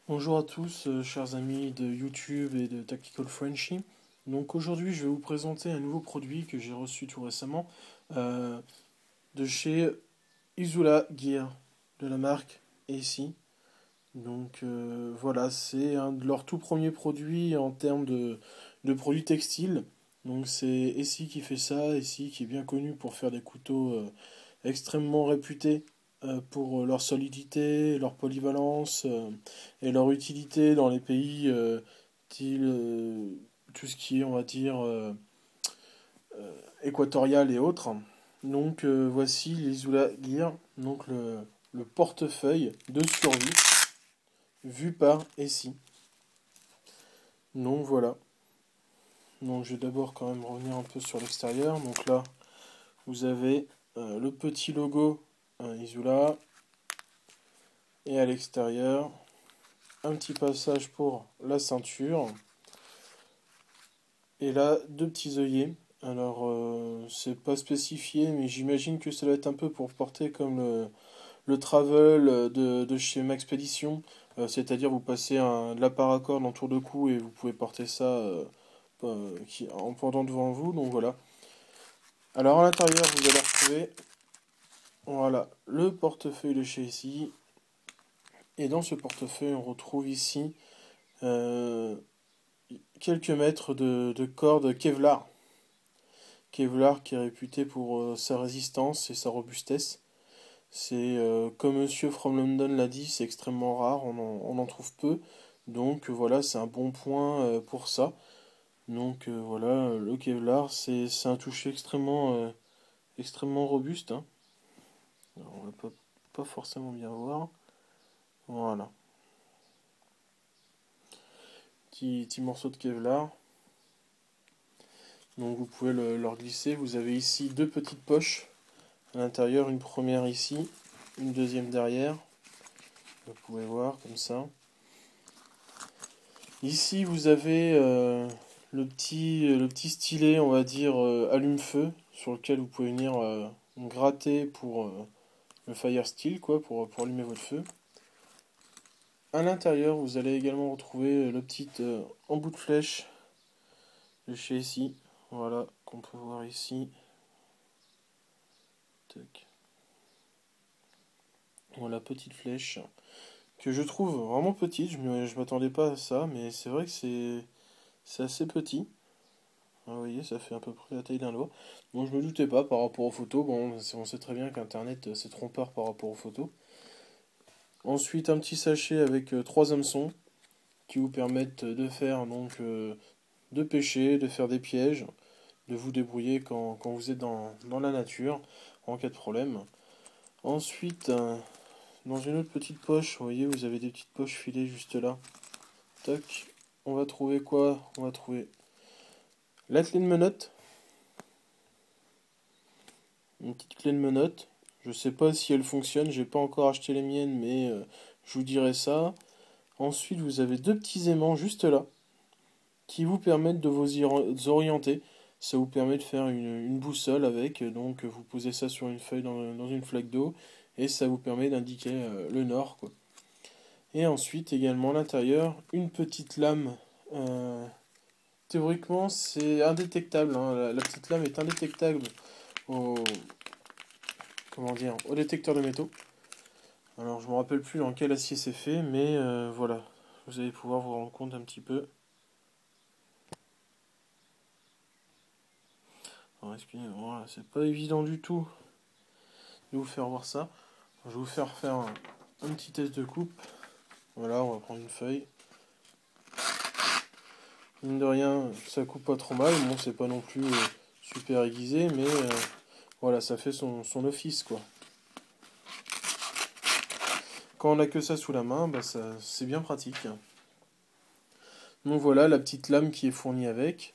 Bonjour à tous, chers amis de YouTube et de Tactical Frenchy. Donc aujourd'hui, je vais vous présenter un nouveau produit que j'ai reçu tout récemment euh, de chez Isula Gear, de la marque AC. Donc voilà, c'est un de leurs tout premiers produits en termes de produits textiles. Donc c'est AC qui fait ça, AC qui est bien connu pour faire des couteaux extrêmement réputés pour leur solidité, leur polyvalence et leur utilité dans les pays tout ce qui est, on va dire, équatorial et autres. Donc voici l'Isula Gear, donc le portefeuille de survie vu par Essie. Donc voilà. Donc je vais d'abord quand même revenir un peu sur l'extérieur. Donc là, vous avez le petit logo Isula et à l'extérieur un petit passage pour la ceinture et là deux petits œillets. Alors c'est pas spécifié, mais j'imagine que ça doit être un peu pour porter comme le travel de chez Maxpedition, c'est-à-dire vous passez de la paracorde en tour de cou et vous pouvez porter ça en pendant devant vous. Donc voilà. Alors à l'intérieur vous allez retrouver voilà le portefeuille de chez ici. Et dans ce portefeuille on retrouve ici euh, quelques mètres de corde Kevlar. Kevlar qui est réputé pour sa résistance et sa robustesse. C'est comme Monsieur From London l'a dit, c'est extrêmement rare, on en trouve peu. Donc voilà, c'est un bon point pour ça. Donc voilà, le Kevlar, c'est un toucher extrêmement robuste, hein. Alors, on va pas forcément bien voir. Voilà, petit morceau de Kevlar. Donc vous pouvez leur glisser. Vous avez ici deux petites poches à l'intérieur, une première ici, une deuxième derrière. Vous pouvez voir comme ça. Ici, vous avez le petit stylet, on va dire, allume-feu, sur lequel vous pouvez venir gratter pour le fire steel, quoi, pour allumer votre feu. À l'intérieur, vous allez également retrouver le petit embout de flèche de chez ici. Voilà, qu'on peut voir ici. Tac. Voilà, petite flèche que je trouve vraiment petite. Je m'attendais pas à ça, mais c'est vrai que c'est assez petit. Ah, vous voyez, ça fait à peu près la taille d'un doigt. Bon, je me doutais pas par rapport aux photos. Bon, on sait très bien qu'Internet c'est trompeur par rapport aux photos. Ensuite, un petit sachet avec trois hameçons qui vous permettent de faire donc de pêcher, de faire des pièges, de vous débrouiller quand vous êtes dans la nature en cas de problème. Ensuite, dans une autre petite poche, vous voyez, vous avez des petites poches filées juste là. Toc. On va trouver quoi? On va trouver la clé de menotte. Une petite clé de menotte. Je sais pas si elle fonctionne, j'ai pas encore acheté les miennes, mais je vous dirai ça. Ensuite, vous avez deux petits aimants juste là, qui vous permettent de vous orienter. Ça vous permet de faire une boussole avec, donc vous posez ça sur une feuille dans une flaque d'eau, et ça vous permet d'indiquer le nord, quoi. Et ensuite, également à l'intérieur, une petite lame. euh, Théoriquement, c'est indétectable, hein. La petite lame est indétectable au, comment dire, au détecteur de métaux. Alors je me rappelle plus dans quel acier c'est fait, mais voilà, vous allez pouvoir vous rendre compte un petit peu. Alors excusez-moi, c'est pas évident du tout de vous faire voir ça. Je vais vous faire un petit test de coupe. Voilà, on va prendre une feuille. Mine de rien, ça coupe pas trop mal. Bon, c'est pas non plus super aiguisé, mais voilà, ça fait son office, quoi. Quand on a que ça sous la main, bah c'est bien pratique. Donc voilà la petite lame qui est fournie avec.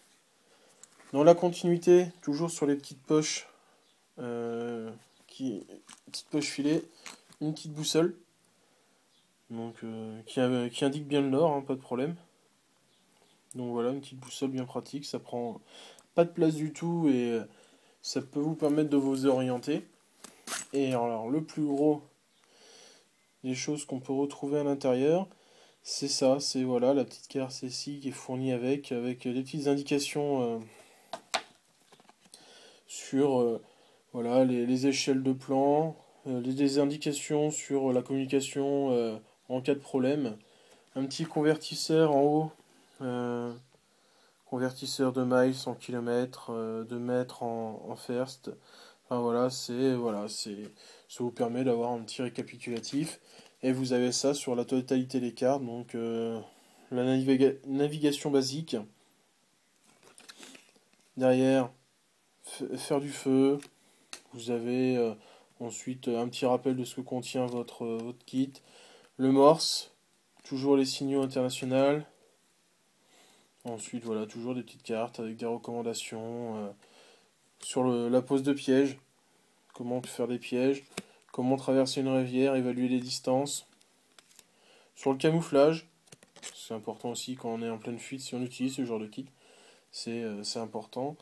Dans la continuité, toujours sur les petites poches, euh, petite poche filet, une petite boussole, donc qui indique bien le nord, hein, pas de problème. Donc voilà, une petite boussole bien pratique, ça prend pas de place du tout et ça peut vous permettre de vous orienter. Et alors le plus gros des choses qu'on peut retrouver à l'intérieur, C'est ça, c'est voilà la petite carte celle-ci qui est fournie avec des petites indications sur voilà, les échelles de plan, des indications sur la communication en cas de problème. Un petit convertisseur en haut, euh, convertisseur de miles en kilomètres, de mètres en first. Enfin ça vous permet d'avoir un petit récapitulatif. Et vous avez ça sur la totalité des cartes, donc la navigation basique. Derrière, faire du feu. Vous avez ensuite un petit rappel de ce que contient votre kit. Le morse, toujours les signaux internationaux. Ensuite, voilà, toujours des petites cartes avec des recommandations sur la pose de pièges. Comment faire des pièges. Comment traverser une rivière, évaluer les distances. Sur le camouflage, c'est important aussi quand on est en pleine fuite, si on utilise ce genre de kit. C'est important.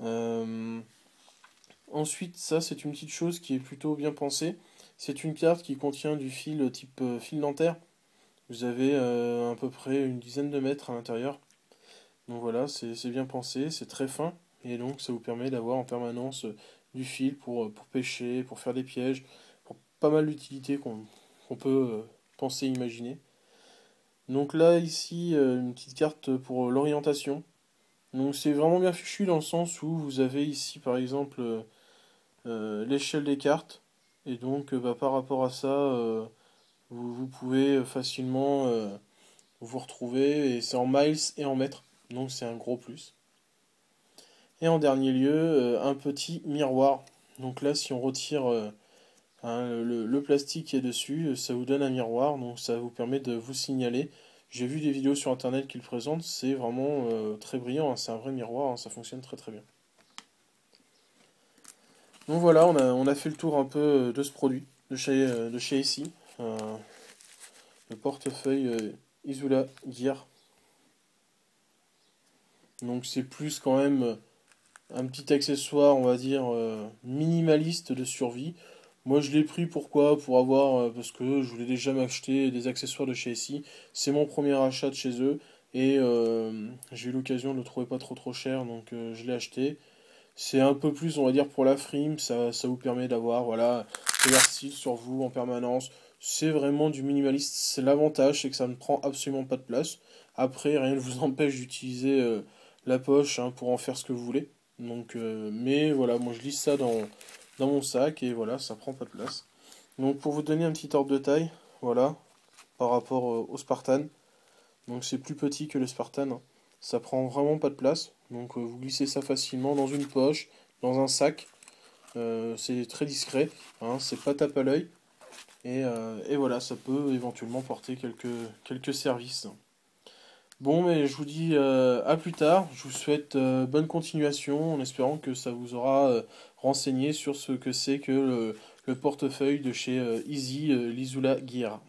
Euh, Ensuite, ça c'est une petite chose qui est plutôt bien pensée. C'est une carte qui contient du fil type fil dentaire. Vous avez à peu près une dizaine de mètres à l'intérieur. Donc voilà, c'est bien pensé, c'est très fin. Et donc ça vous permet d'avoir en permanence du fil pour pêcher, pour faire des pièges, pour pas mal d'utilités qu'on peut penser, imaginer. Donc là, ici, une petite carte pour l'orientation. Donc c'est vraiment bien fichu dans le sens où vous avez ici par exemple l'échelle des cartes. Et donc par rapport à ça, vous pouvez facilement vous retrouver. Et c'est en miles et en mètres. Donc c'est un gros plus. Et en dernier lieu, un petit miroir. Donc là, si on retire le plastique qui est dessus, ça vous donne un miroir. Donc ça vous permet de vous signaler. J'ai vu des vidéos sur internet qui le présentent. C'est vraiment très brillant, hein. C'est un vrai miroir, hein. Ça fonctionne très très bien. Donc voilà, on a fait le tour un peu de ce produit, de chez ici. Le portefeuille Isula Gear. Donc c'est plus quand même un petit accessoire, on va dire, minimaliste de survie. Moi je l'ai pris pourquoi? Pour avoir, parce que je voulais déjà m'acheter des accessoires de chez ici. C'est mon premier achat de chez eux. Et j'ai eu l'occasion de le trouver pas trop trop cher, donc je l'ai acheté. C'est un peu plus, on va dire, pour la frime, ça vous permet d'avoir, voilà, de style sur vous en permanence. C'est vraiment du minimaliste. C'est l'avantage, c'est que ça ne prend absolument pas de place. Après, rien ne vous empêche d'utiliser la poche hein, pour en faire ce que vous voulez. Donc, mais voilà, moi je lisse ça dans mon sac et voilà, ça prend pas de place. Donc, pour vous donner un petit ordre de taille, voilà, par rapport au Spartan. Donc, c'est plus petit que le Spartan, hein. Ça prend vraiment pas de place. Donc vous glissez ça facilement dans une poche, dans un sac. C'est très discret, hein, c'est pas tape à l'œil. Et voilà, ça peut éventuellement porter quelques services. Bon, mais je vous dis à plus tard. Je vous souhaite bonne continuation en espérant que ça vous aura renseigné sur ce que c'est que le portefeuille de chez Easy Lisula Gear.